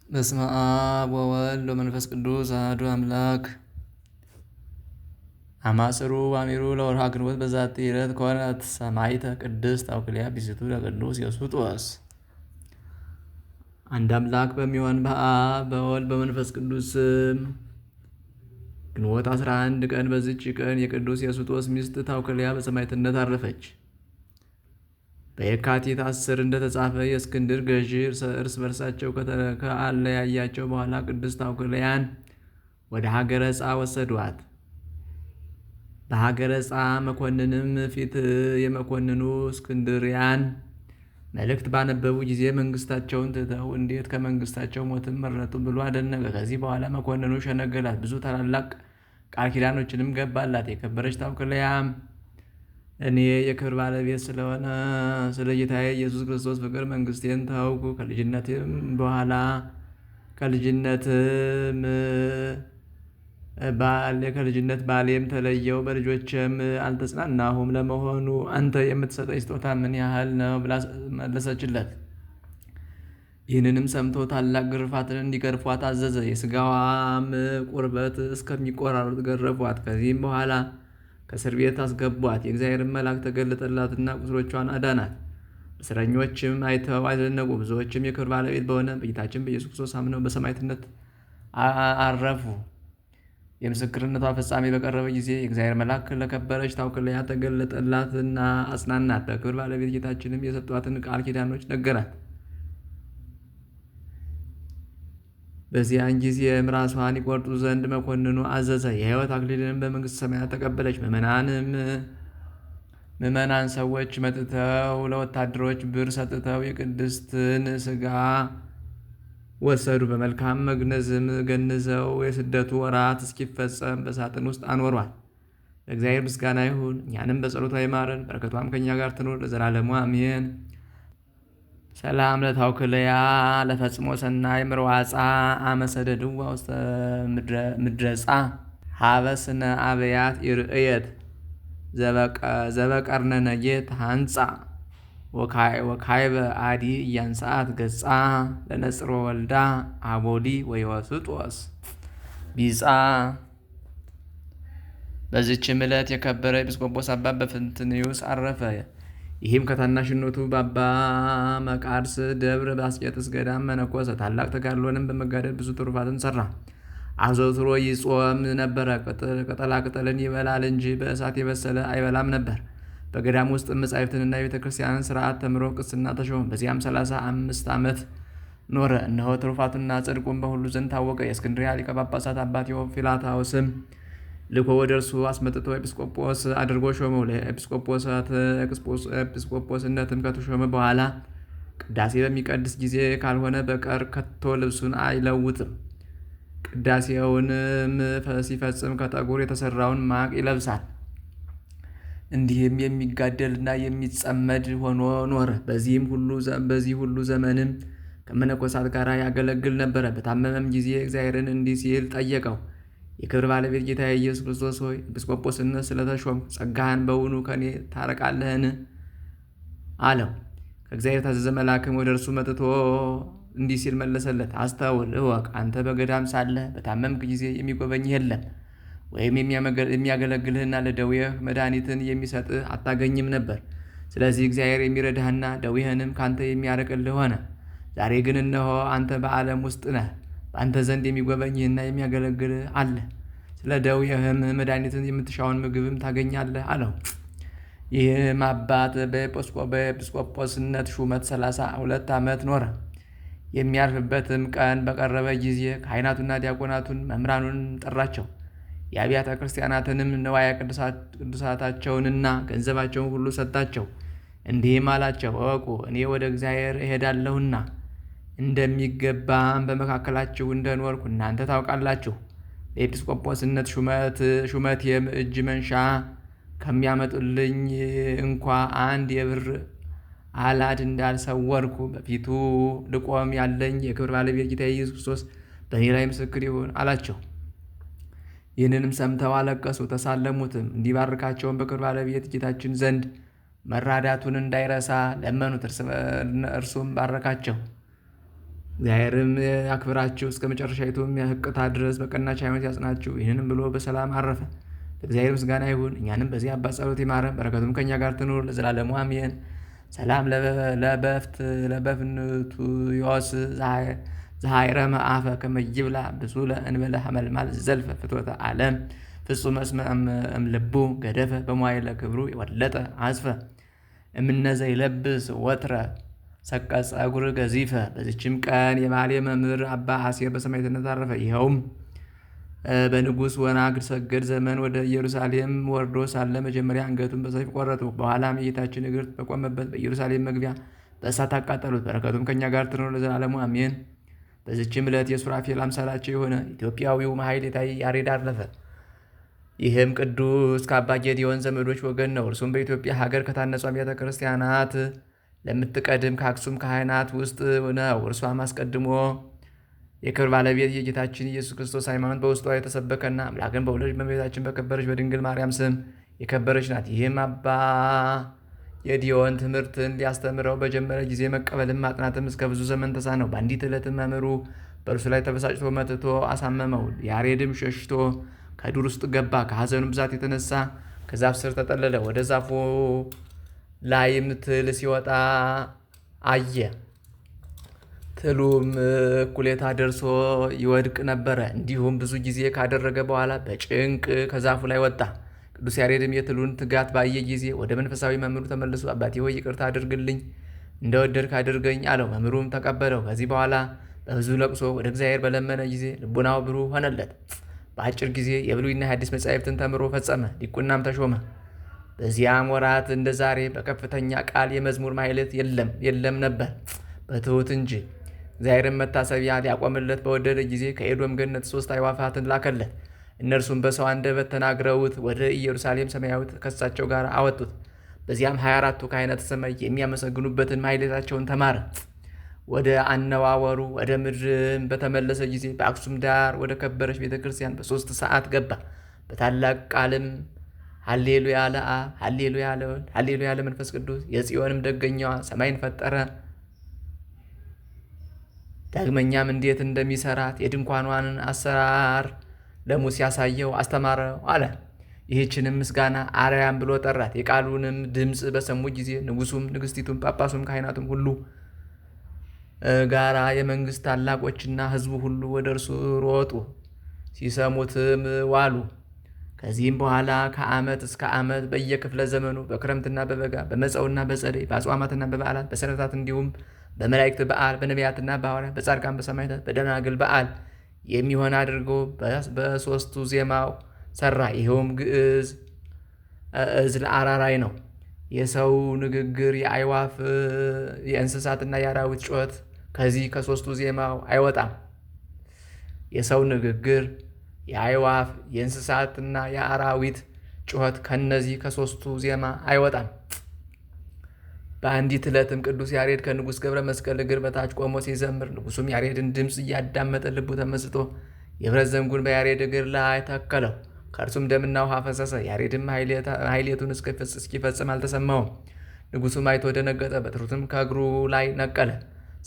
በስመ አብ ወወልድ ወመንፈስ ቅዱስ አሐዱ አምላክ። አማጽሩ አሚሩ ለወርሃ ግንቦት በዛቲ ዕለት ኮነት ሰማዕተ ቅድስት አውክልያ ቢስቱ ለቅዱስ ዮስጡስ። አንድ አምላክ በሚሆን በአብ በወልድ በመንፈስ ቅዱስ ስም ግንቦት 11 ቀን በዚች ቀን የቅዱስ ዮስጡስ ሚስት ታውክልያ በሰማዕትነት አረፈች። በየካቲት 10 እንደተጻፈ የእስክንድር ገዢ እርስ በርሳቸው ከአለያያቸው በኋላ ቅድስት ታውክልያን ወደ ሀገረ ዕፃ ወሰዷት። በሀገረ ዕፃ መኮንንም ፊት የመኮንኑ እስክንድርያን መልእክት ባነበቡ ጊዜ መንግስታቸውን ትተው እንዴት ከመንግስታቸው ሞትን መረጡ ብሎ አደነቀ። ከዚህ በኋላ መኮንኑ ሸነገላት፣ ብዙ ታላላቅ ቃል ኪዳኖችንም ገባላት። የከበረች ታውክልያም እኔ የክብር ባለቤት ስለሆነ ስለ ጌታዬ ኢየሱስ ክርስቶስ ፍቅር መንግስቴን ታውኩ። ከልጅነት ባሌም ተለየው፣ በልጆችም አልተጽናናሁም። ለመሆኑ አንተ የምትሰጠኝ ስጦታ ምን ያህል ነው ብላ መለሰችለት። ይህንንም ሰምቶ ታላቅ ግርፋትን እንዲገርፏት አዘዘ። የስጋዋም ቁርበት እስከሚቆራረጥ ገረፏት። ከዚህም በኋላ ከእስር ቤት አስገቧት። የእግዚአብሔርን መልአክ ተገለጠላትና ቁስሎቿን አዳናት። እስረኞችም አይተው አደነቁ። ብዙዎችም የክብር ባለቤት በሆነ በጌታችን በኢየሱስ ክርስቶስ አምነው በሰማዕትነት አረፉ። የምስክርነቷ ፍጻሜ በቀረበ ጊዜ የእግዚአብሔር መልአክ ለከበረች ታውክልያ ተገለጠላትና አጽናናት። በክብር ባለቤት ጌታችንም የሰጧትን ቃል ኪዳኖች ነገራት። በዚያን ጊዜም ራሷን ይቆርጡ ዘንድ መኮንኑ አዘዘ። የሕይወት አክሊልንም በመንግሥተ ሰማያት ተቀበለች። ምዕመናን ሰዎች መጥተው ለወታደሮች ብር ሰጥተው የቅድስትን ሥጋ ወሰዱ። በመልካም መግነዝም ገንዘው የስደቱ ወራት እስኪፈጸም በሳጥን ውስጥ አኖሯል። ለእግዚአብሔር ምስጋና ይሁን፣ እኛንም በጸሎቷ ይማረን፣ በረከቷም ከእኛ ጋር ትኑር ለዘላለሙ አሜን። ሰላም ለታውክልያ ለፈጽሞ ሰናይ ምርዋፃ አመሰደድዋ ውስተ ምድረፃ ሀበስነ አብያት ይርእየት ዘበቀርነነጌት ሃንፃ ወካይበ አዲ እያንሰዓት ገጻ ለነጽሮ ወልዳ አቦዲ ወዮስጦስ ቢጻ። በዚችም ዕለት የከበረ ኤጲስቆጶስ አባ በፍንትንዩስ አረፈ። ይህም ከታናሽነቱ በአባ መቃርስ ደብረ በአስቄጥስ ገዳም መነኮሰ። ታላቅ ተጋድሎንም በመጋደል ብዙ ትሩፋትን ሰራ። አዘውትሮ ይጾም ነበረ። ቅጠላ ቅጠልን ይበላል እንጂ በእሳት የበሰለ አይበላም ነበር። በገዳም ውስጥ መጻሕፍትንና የቤተ ክርስቲያንን ስርዓት ተምሮ ቅስና ተሾመ። በዚያም 35 ዓመት ኖረ። እነሆ ትሩፋቱና ጽድቁን በሁሉ ዘንድ ታወቀ። የእስክንድርያ ሊቀ ጳጳሳት አባ ቴዎፊላታውስም ልኮ ወደ እርሱ አስመጥቶ ኤጲስቆጶስ አድርጎ ሾመው። ኤጲስቆጶስነትም ከተሾመ በኋላ ቅዳሴ በሚቀድስ ጊዜ ካልሆነ በቀር ከቶ ልብሱን አይለውጥም። ቅዳሴውንም ሲፈጽም ከጠጉር የተሰራውን ማቅ ይለብሳል። እንዲህም የሚጋደልና የሚጸመድ ሆኖ ኖረ። በዚህ ሁሉ ዘመንም ከመነኮሳት ጋር ያገለግል ነበረ። በታመመም ጊዜ እግዚአብሔርን እንዲህ ሲል ጠየቀው። የክብር ባለቤት ጌታ ኢየሱስ ክርስቶስ ሆይ ኤጲስቆጶስነት ስለተሾምኩ ጸጋህን በውኑ ከኔ ታረቃለህን? አለው። ከእግዚአብሔር ታዘዘ መልአክም ወደ እርሱ መጥቶ እንዲህ ሲል መለሰለት። አስተውል፣ እወቅ። አንተ በገዳም ሳለህ በታመምክ ጊዜ የሚጎበኝህ የለም፣ ወይም የሚያገለግልህና ለደዌህ መድኃኒትን የሚሰጥህ አታገኝም ነበር። ስለዚህ እግዚአብሔር የሚረዳህና ደዌህንም ካንተ የሚያርቅልህ ሆነ። ዛሬ ግን እነሆ አንተ በዓለም ውስጥ ነህ፣ በአንተ ዘንድ የሚጎበኝህና የሚያገለግልህ አለ። ስለ ደዌህም መድኃኒትን የምትሻውን ምግብም ታገኛለህ አለው። ይህም አባት በኤጲስቆጶስነት ሹመት 32 ዓመት ኖረ። የሚያርፍበትም ቀን በቀረበ ጊዜ ካህናቱና ዲያቆናቱን መምህራኑን ጠራቸው። የአብያተ ክርስቲያናትንም ንዋየ ቅዱሳታቸውንና ገንዘባቸውን ሁሉ ሰጣቸው። እንዲህም አላቸው፣ እወቁ እኔ ወደ እግዚአብሔር እሄዳለሁና እንደሚገባም በመካከላችሁ እንደኖርኩ እናንተ ታውቃላችሁ። ለኤጲስቆጶስነት ሹመቴም እጅ መንሻ ከሚያመጡልኝ እንኳ አንድ የብር አላድ እንዳልሰወርኩ በፊቱ ልቆም ያለኝ የክብር ባለቤት ጌታ ኢየሱስ ክርስቶስ በእኔ ላይ ምስክር ይሁን አላቸው። ይህንንም ሰምተው አለቀሱ፣ ተሳለሙትም። እንዲባርካቸውን በክብር ባለቤት ጌታችን ዘንድ መራዳቱን እንዳይረሳ ለመኑት። እርሱም ባረካቸው። እግዚአብሔርም ያክብራችሁ እስከ መጨረሻይቱም ሕቅታ ድረስ በቀናች ሃይማኖት ያጽናችሁ። ይህንም ብሎ በሰላም አረፈ። ለእግዚአብሔር ምስጋና ይሁን፣ እኛንም በዚህ አባት ጸሎት ይማረን፣ በረከቱም ከእኛ ጋር ትኑር ለዘላለሙ አሜን። ሰላም ለበፍንቱዮስ ዘሃይረ መአፈ ከመይብላ ብሱለ እንበለ ሐመልማል ዘልፈ ፍትወተ ዓለም ፍጹም እስመ እምልቡ ገደፈ በመዋዕለ ክብሩ የወለጠ አዝፈ እምነዘ ይለብስ ወትረ ሰቀ ጸጉር ገዚፈ። በዚችም ቀን የባሌ መምህር አባ አሴር በሰማዕትነት አረፈ። ይኸውም በንጉሥ ወናግድ ሰገድ ዘመን ወደ ኢየሩሳሌም ወርዶ ሳለ መጀመሪያ አንገቱን በሰይፍ ቆረጡ። በኋላም የጌታችን እግር በቆመበት በኢየሩሳሌም መግቢያ በእሳት አቃጠሉት። በረከቱም ከእኛ ጋር ትኑር ለዘላለሙ አሜን። በዚችም ዕለት የሱራፌል አምሳላቸው የሆነ ኢትዮጵያዊው ማሕሌታይ ያሬድ አረፈ። ይህም ቅዱስ ከአባ ጌዴዎን ዘመዶች ወገን ነው። እርሱም በኢትዮጵያ ሀገር ከታነጹ አብያተ ክርስቲያናት ለምትቀድም ከአክሱም ካህናት ውስጥ ነው። እርሷም አስቀድሞ የክብር ባለቤት የጌታችን ኢየሱስ ክርስቶስ ሃይማኖት በውስጧ የተሰበከና አምላክን በወለደች በእመቤታችን በከበረች በድንግል ማርያም ስም የከበረች ናት። ይህም አባ ጌዴዎን ትምህርትን ሊያስተምረው በጀመረ ጊዜ መቀበልም ማጥናትም እስከ ብዙ ዘመን ተሳነው። በአንዲት ዕለትም መምህሩ በእርሱ ላይ ተበሳጭቶ መትቶ አሳመመው። ያሬድም ሸሽቶ ከዱር ውስጥ ገባ። ከሐዘኑ ብዛት የተነሳ ከዛፍ ስር ተጠለለ። ወደ ዛፉ ላይም ትል ሲወጣ አየ። ትሉም እኩሌታ ደርሶ ይወድቅ ነበረ። እንዲሁም ብዙ ጊዜ ካደረገ በኋላ በጭንቅ ከዛፉ ላይ ወጣ። ቅዱስ ያሬድም የትሉን ትጋት ባየ ጊዜ ወደ መንፈሳዊ መምህሩ ተመልሶ አባቴ ሆይ ይቅርታ አድርግልኝ፣ እንደወደድክ አድርገኝ አለው። መምህሩም ተቀበለው። ከዚህ በኋላ በብዙ ለቅሶ ወደ እግዚአብሔር በለመነ ጊዜ ልቡናው ብሩህ ሆነለት። በአጭር ጊዜ የብሉይና የሐዲስ መጻሕፍትን ተምሮ ፈጸመ። ዲቁናም ተሾመ። በዚያም ወራት እንደ ዛሬ በከፍተኛ ቃል የመዝሙር ማሕሌት የለም ነበር፣ በትሑት እንጂ። እግዚአብሔርን መታሰቢያ ሊያቆምለት በወደደ ጊዜ ከኤዶም ገነት 3 አዕዋፋትን ላከለት። እነርሱም በሰው አንደበት ተናግረውት ወደ ኢየሩሳሌም ሰማያዊት ከእሳቸው ጋር አወጡት። በዚያም 24ቱ ካህናተ ሰማይ የሚያመሰግኑበትን ማሕሌታቸውን ተማረ። ወደ አነዋወሩ ወደ ምድርም በተመለሰ ጊዜ በአክሱም ዳር ወደ ከበረች ቤተ ክርስቲያን በ3 ሰዓት ገባ። በታላቅ ቃልም ሃሌሉያ ለአብ፣ ሃሌሉያ ለወልድ፣ ሃሌሉያ ለመንፈስ ቅዱስ፣ የጽዮንም ደገኛዋ ሰማይን ፈጠረ። ዳግመኛም እንዴት እንደሚሰራት የድንኳኗን አሰራር ለሙሴ ያሳየው አስተማረው አለ። ይህችንም ምስጋና አርያም ብሎ ጠራት። የቃሉንም ድምፅ በሰሙ ጊዜ ንጉሱም፣ ንግስቲቱም፣ ጳጳሱም፣ ካህናቱም ሁሉ ጋራ የመንግስት ታላቆችና ሕዝቡ ሁሉ ወደ እርሱ ሮጡ፣ ሲሰሙትም ዋሉ። ከዚህም በኋላ ከዓመት እስከ ዓመት በየክፍለ ዘመኑ በክረምትና በበጋ በመጸውና በጸደይ በአጽዋማትና በበዓላት በሰንበታት እንዲሁም በመላእክት በዓል በነቢያትና በሐዋርያት በጻድቃን በሰማዕታት በደናግል በዓል የሚሆን አድርጎ በ3ቱ ዜማው ሰራ። ይኸውም ግዕዝ፣ ዕዝል፣ አራራይ ነው። የሰው ንግግር፣ የአዕዋፍ የእንስሳትና የአራዊት ጩኸት ከዚህ ከ3ቱ ዜማው አይወጣም። የሰው ንግግር፣ የአዕዋፍ የእንስሳትና የአራዊት ጩኸት ከነዚህ ከ3ቱ ዜማ አይወጣም። በአንዲት ዕለትም ቅዱስ ያሬድ ከንጉሥ ገብረ መስቀል እግር በታች ቆሞ ሲዘምር፣ ንጉሡም ያሬድን ድምፅ እያዳመጠ ልቡ ተመስጦ የብረት ዘንጉን በያሬድ እግር ላይ ተከለው። ከእርሱም ደምና ውሃ ፈሰሰ። ያሬድም ማሕሌቱን እስኪፈጽም አልተሰማውም። ንጉሡም አይቶ ደነገጠ። በትሩትም ከእግሩ ላይ ነቀለ።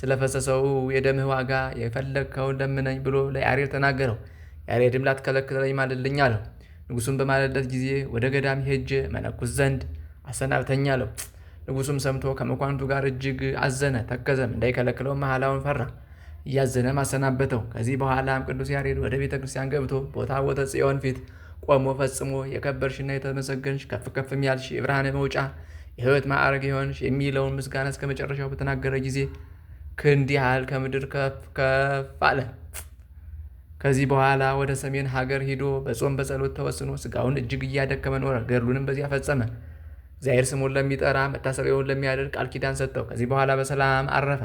ስለፈሰሰው የደምህ ዋጋ የፈለግከውን ለምነኝ ብሎ ለያሬድ ተናገረው። ያሬድም ላትከለክለኝ ማልልኝ አለው። ንጉሡም በማለለት ጊዜ ወደ ገዳም ሄጄ መነኩስ ዘንድ አሰናብተኝ አለው። ንጉሡም ሰምቶ ከመኳንቱ ጋር እጅግ አዘነ፣ ተከዘም። እንዳይከለክለው መሐላውን ፈራ። እያዘነም አሰናበተው። ከዚህ በኋላም ቅዱስ ያሬድ ወደ ቤተ ክርስቲያን ገብቶ በታቦተ ጽዮን ፊት ቆሞ ፈጽሞ የከበርሽና የተመሰገንሽ ከፍ ከፍም ያልሽ የብርሃን መውጫ የሕይወት ማዕረግ የሆንሽ የሚለውን ምስጋና እስከ መጨረሻው በተናገረ ጊዜ ክንድ ያህል ከምድር ከፍ ከፍ አለ። ከዚህ በኋላ ወደ ሰሜን ሀገር ሂዶ በጾም በጸሎት ተወስኖ ሥጋውን እጅግ እያደከመ ኖረ። ገድሉንም በዚያ ፈጸመ። እግዚአብሔር ስሙን ለሚጠራ መታሰቢያውን ለሚያደርግ ቃል ኪዳን ሰጠው። ከዚህ በኋላ በሰላም አረፈ።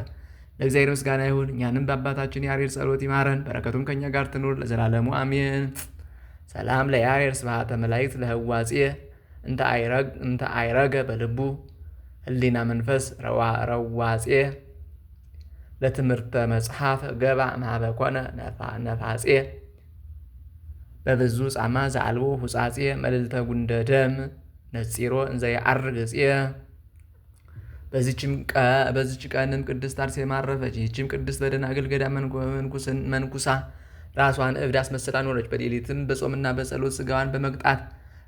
ለእግዚአብሔር ምስጋና ይሁን። እኛንም በአባታችን ያሬድ ጸሎት ይማረን፣ በረከቱም ከእኛ ጋር ትኑር ለዘላለሙ አሜን። ሰላም ለያሬድ ስብሐተ መላእክት ለህዋጼ እንተ አይረገ በልቡ ህሊና መንፈስ ረዋጼ ለትምህርተ መጽሐፍ ገባ ማበኮነ ነፋጼ በብዙ ጻማ ዘአልቦ ሁጻጼ መልዕልተ ጉንደ ደም ነጺሮ እንዘ ያዐርግ ዕፄ። በዚች ቀንም ቅድስት አርሴማ አረፈች። ይህችም ቅድስት በደናግል ገዳም መንኩሳ ራሷን እብድ አስመስላ ኖረች። በሌሊትም በጾምና በጸሎት ሥጋዋን በመቅጣት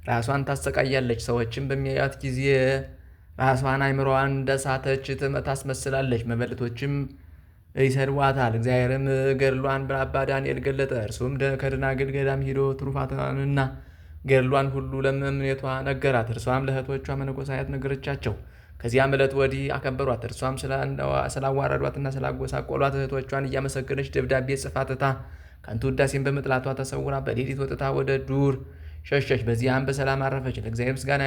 ራሷን ታሰቃያለች። ሰዎችም በሚያዩት ጊዜ ራሷን አይምሮዋን እንደሳተች ታስመስላለች። መበለቶችም ይሰድቧታል። እግዚአብሔርም ገድሏን በአባ ዳንኤል ገለጠ። እርሱም ከደናግል ገዳም ሂዶ ትሩፋቷንና ገድሏን ሁሉ ለመምኔቷ ነገራት። እርሷም ለእህቶቿ መነኮሳያት ነገረቻቸው። ከዚያም ዕለት ወዲህ አከበሯት። እርሷም ስላዋረዷትና ስላጎሳቆሏት እህቶቿን እያመሰገነች ደብዳቤ ጽፋ ትታ ከንቱ ውዳሴን በመጥላቷ ተሰውራ በሌሊት ወጥታ ወደ ዱር ሸሸች። በዚያም በሰላም አረፈች። ለእግዚአብሔር ምስጋና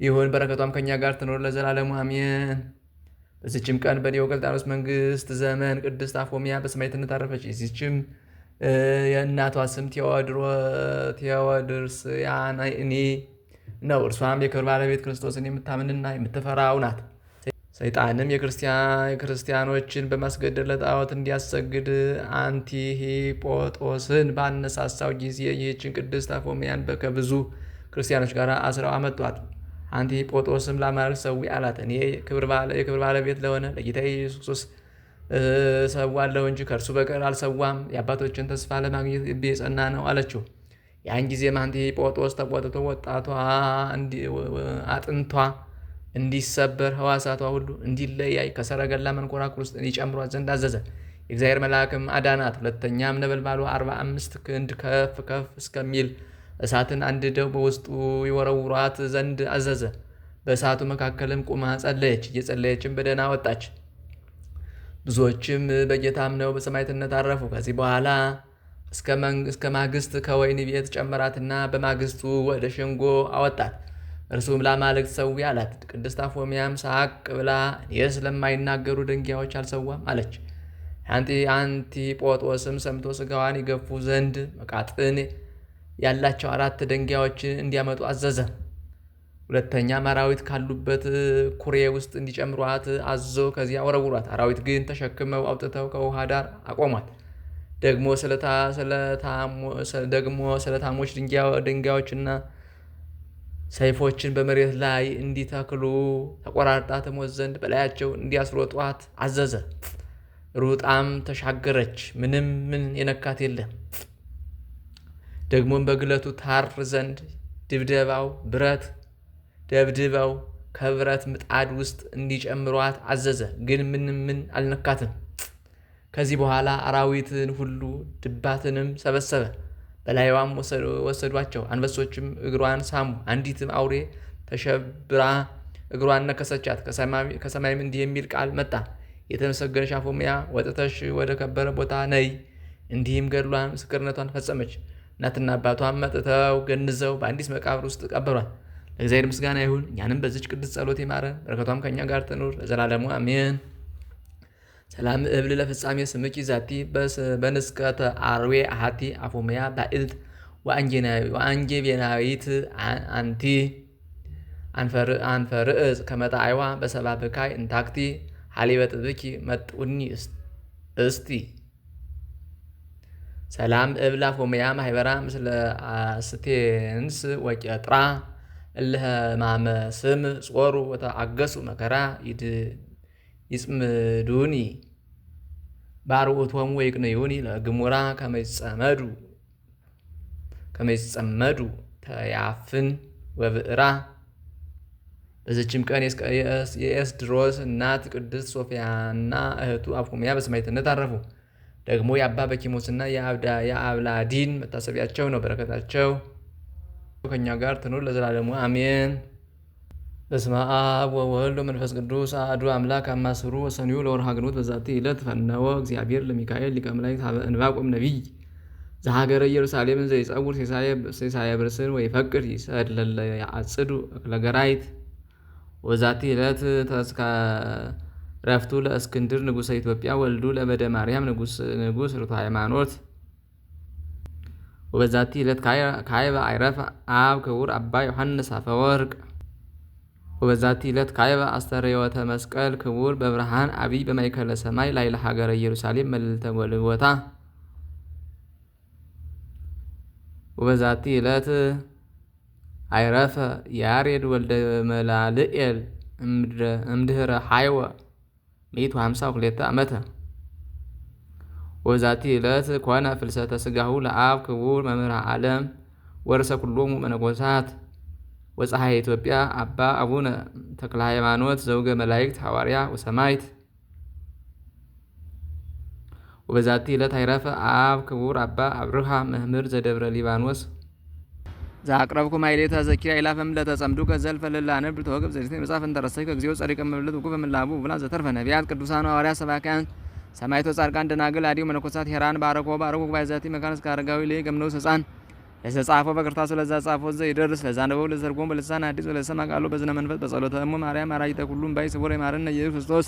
ይሁን፣ በረከቷም ከእኛ ጋር ትኖር ለዘላለሙ አሜን። በዚችም ቀን በዲዮቅልጥያኖስ መንግስት ዘመን ቅድስት አፎሚያ በሰማዕትነት አረፈች። የዚችም የእናቷ ስም ቴዎድርስያኒ ነው። እርሷም የክብር ባለቤት ክርስቶስን የምታምንና የምትፈራው ናት። ሰይጣንም የክርስቲያኖችን በማስገደድ ለጣዖት እንዲያሰግድ አንቲሂጶጦስን ባነሳሳው ጊዜ ይህችን ቅድስት አፎሚያን ከብዙ ክርስቲያኖች ጋር አስረው አመጧት። አንቲሂጶጦስም ለአማልክት ሰዊ አላት። እኔ የክብር ባለቤት ለሆነ ለጌታዬ ኢየሱስ ክርስቶስ እሰዋለሁ እንጂ ከእርሱ በቀር አልሰዋም። የአባቶችን ተስፋ ለማግኘት ልቤ የጸና ነው አለችው። ያን ጊዜም አንቲሂጶጦስ ተቆጥቶ ወጣቷ አጥንቷ እንዲሰበር ሕዋሳቷ ሁሉ እንዲለያይ ከሰረገላ መንኮራኩር ውስጥ እንዲጨምሯት ዘንድ አዘዘ። የእግዚአብሔር መልአክም አዳናት። ሁለተኛም ነበልባሉ 45 ክንድ ከፍ ከፍ እስከሚል እሳትን አንድደው በውስጡ ይወረውሯት ዘንድ አዘዘ። በእሳቱ መካከልም ቁማ ጸለየች። እየጸለየችም በደህና ወጣች። ብዙዎችም በጌታ አምነው በሰማዕትነት አረፉ። ከዚህ በኋላ እስከ ማግስት ከወህኒ ቤት ጨመራትና በማግስቱ ወደ ሸንጎ አወጣት። እርሱም ለአማልክት ሰዊ አላት። ቅድስት አፎሚያም ሳቅ ብላ እኔ ስለማይናገሩ ድንጋዮች አልሰዋም አለች። አንቲጶጦስም ሰምቶ ሥጋዋን ይገፉ ዘንድ መቃጥን ያላቸው 4 ድንጋዮችን እንዲያመጡ አዘዘ። ሁለተኛም አራዊት ካሉበት ኩሬ ውስጥ እንዲጨምሯት አዞ ከዚያ ወረውሯት። አራዊት ግን ተሸክመው አውጥተው ከውሃ ዳር አቆሟት። ደግሞ ስለታሞች ድንጋዮችና ሰይፎችን በመሬት ላይ እንዲተክሉ ተቆራርጣ ትሞት ዘንድ በላያቸው እንዲያስሮጧት አዘዘ። ሩጣም ተሻገረች፣ ምንም የነካት የለም። ደግሞም በግለቱ ታር ዘንድ ብረት ደብድበው ከብረት ምጣድ ውስጥ እንዲጨምሯት አዘዘ። ግን ምን አልነካትም። ከዚህ በኋላ አራዊትን ሁሉ ድባትንም ሰበሰበ፣ በላይዋም ወሰዷቸው። አንበሶችም እግሯን ሳሙ። አንዲትም አውሬ ተሸብራ እግሯን ነከሰቻት። ከሰማይም እንዲህ የሚል ቃል መጣ። የተመሰገነች አፎሚያ ወጥተሽ ወደ ከበረ ቦታ ነይ። እንዲህም ገድሏን ምስክርነቷን ፈጸመች። እናትና አባቷም መጥተው ገንዘው በአንዲት መቃብር ውስጥ ቀበሯት። ለእግዚአብሔር ምስጋና ይሁን፣ እኛንም በዚች ቅድስት ጸሎት ይማረን፣ በረከቷም ከእኛ ጋር ትኑር ለዘላለሙ አሜን። ሰላም እብል ለፍጻሜ ስምኪ ዛቲ በንስከተ አርዌ አሃቲ አፎሚያ ባዕልት ወአንጌቤናዊት አንቲ አንፈርዕፅ ከመጣዕዋ በሰባ ብካይ እንታክቲ ሀሊበ ጥብኪ መጥኡኒ እስቲ። ሰላም እብል አፎሚያ ማህበራ ምስለ ስቴንስ ወቄጥራ እልህ ማመ ስም ጾሩ ወተአገሱ መከራ ይጽምዱኒ ባርኡቶሙ ወይቅንዩኒ ለግሙራ ከመይጸመዱ ተያፍን ወብዕራ። በዚችም ቀን የኤስድሮስ እናት ቅድስት ሶፊያና እህቱ አፎሚያ በሰማዕትነት አረፉ። ደግሞ የአባ በኪሞስና የአብላዲን መታሰቢያቸው ነው። በረከታቸው ከእኛ ጋር ትኑር ለዘላለሙ አሜን። በስመ አብ ወወልድ ወመንፈስ ቅዱስ አሐዱ አምላክ አማስሩ ወሰኒዩ ለወርኃ ግንቦት በዛቲ ዕለት ፈነወ እግዚአብሔር ለሚካኤል ሊቀ መላእክት ኀበ ዕንባቆም ነቢይ ዘሀገረ ኢየሩሳሌም ዘይጸውር ሲሳየ ብርስን ወይፈቅድ ይሰድ ለለ ያጽዱ እክለ ገራይት። ወዛቲ ዕለት ተስካረፍቱ ለእስክንድር ንጉሠ ኢትዮጵያ ወልዱ ለበደ ማርያም ንጉሥ ርቱ ሃይማኖት። ወበዛቲ ዕለት ካዕበ አይረፈ አብ ክቡር አባ ዮሐንስ አፈወርቅ። ወበዛቲ ዕለት ካዕበ አስተርእዮተ መስቀል ክቡር በብርሃን አቢይ በማእከለ ሰማይ ላዕለ ሀገረ ኢየሩሳሌም መልዕልተ ጎልጎታ። ወበዛቲ ዕለት አይረፈ ያሬድ ወልደ መላልኤል እምድኅረ ሀይወ 152 ዓመተ። ወበዛቲ ዕለት ኮነ ፍልሰተ ሥጋሁ ለአብ ክቡር መምህረ ዓለም ወርሰ ኩሎሙ መነኮሳት ወፀሐይ ኢትዮጵያ አባ አቡነ ተክለ ሃይማኖት ዘውገ መላእክት ሐዋርያ ወሰማዕት። ወበዛቲ ዕለት አይረፈ አብ ክቡር አባ አብርሃ መምህር ዘደብረ ሊባኖስ። ዘአቅረብኩ ማሕሌተ ዘኪርያ ኢላፈም ለተጸምዱ ከዘልፈ ለላነብ ተወግብ ዘሪት መጽሐፍ እንተረሰይ ከግዚኦ ጸሪቀ መብለት ወቁ በመላቡ ብላ ዘተርፈ ነቢያት ቅዱሳን ሐዋርያት ሰባክያን ሰማዕታት ጻድቃን ደናግል አዲው መነኮሳት ሄራን ባረኮ ባይዛቲ መካነስ ካረጋዊ ላይ ገምነው ሕፃን ለተጻፈው በቅርታሱ ለዛ ጻፈው ዘይደርስ ለዛነበው ለዘርጎም በልሳን አዲስ ለሰማ ቃሉ በዝነ መንፈስ በጸሎተ እሙ ማርያም አራጅተ ሁሉም ባይ ስቡር የማረነ ኢየሱስ ክርስቶስ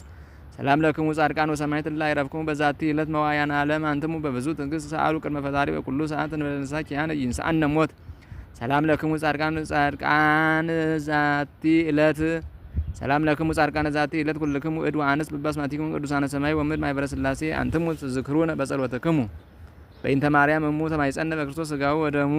ሰላም ለክሙ ጻድቃን ወሰማዕታት ላይ ረፍክሙ በዛቲ ዕለት መዋያን ዓለም አንትሙ በብዙ ትዕግስት ሰአሉ ቅድመ ፈጣሪ በኩሉ ሰዓት እንበለንሳ ኪያነ ይንሳአነ ሞት ሰላም ለክሙ ጻድቃን ዛቲ ዕለት ሰላም ለክሙ ጻድቃን ዛቲ ዕለት ኩልክሙ እድ ወአንስት በባስማቲክሙ ቅዱሳነ ሰማይ ወምድር ማኅበረ ሥላሴ አንትሙ ትዝክሩነ በጸሎተክሙ በእንተ ማርያም እሙ ተማይጸነ በክርስቶስ ሥጋው ወደሙ።